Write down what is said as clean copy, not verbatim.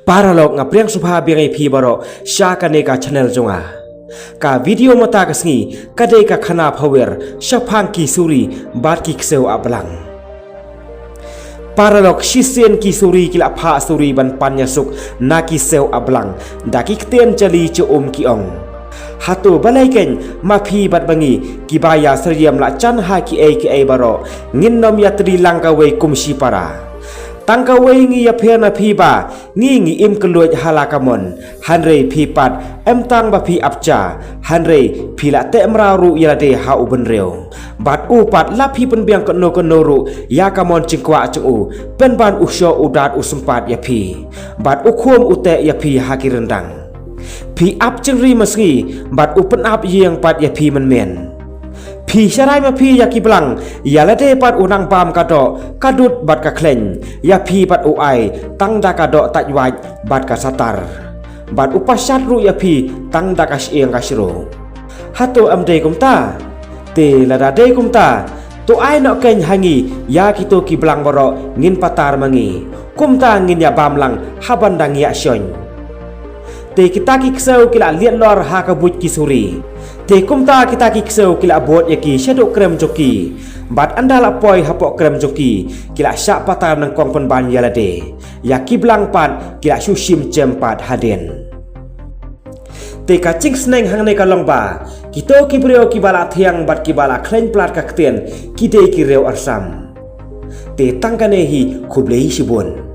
Para lok ngapriang subha biang pi baro syakane ka channel jonga. Ka video mata kasngi kadai ka khana power syapang ki suri bat ki kseu ablang. Para lok shisien ki suri kila pha suri ban panya suk na ki seu ablang daki kten jali che ki ong. Hatu balai ken mapi bat bangi kibaya seriam la chan ha ki ai baro ngin nom ya tri langka wei kumsi para. Tangka wei ngi ya phena phi ba ngi im keluaj halakamon hanrei phi pat em tang ba phi apcha hanrei phi la te mraru ya de ha uben reu bat u pat la phi pen biang kono ru ya kamon chingkwa chu pen ban usyo udat usumpat ya phi bat u khom ute ya phi ha ki rendang phi ap chingri masgi bat u pen ap yang pat ya phi men men Pi syarai ma pi ya ki belang ya lade pat unang pam kado kadut bat ka kleng ya pi pat uai tang da kado tak waj bat ka satar bat upasat ru ya pi tang da ka sieng ka siro hatu am de kumta te lada de kumta tu ai no ken hangi ya kito ki belang boro ngin patar mangi kumta ngin ya bamlang haban dang ya syon te kita ki kseu kila liat lor ha ka buj ki suri te kumta kita ki kseu kila bot yaki shadow krem joki bat andala poi hapok krem joki kila syak patar nang kong pen ban yalade yaki blang pat kila sushim jempat haden te ka ching sneng hang ne ka longba kito ki brio ki bala thiang bat ki bala klen plat ka ktien ki de ki reu arsam te tangkane hi khublei sibun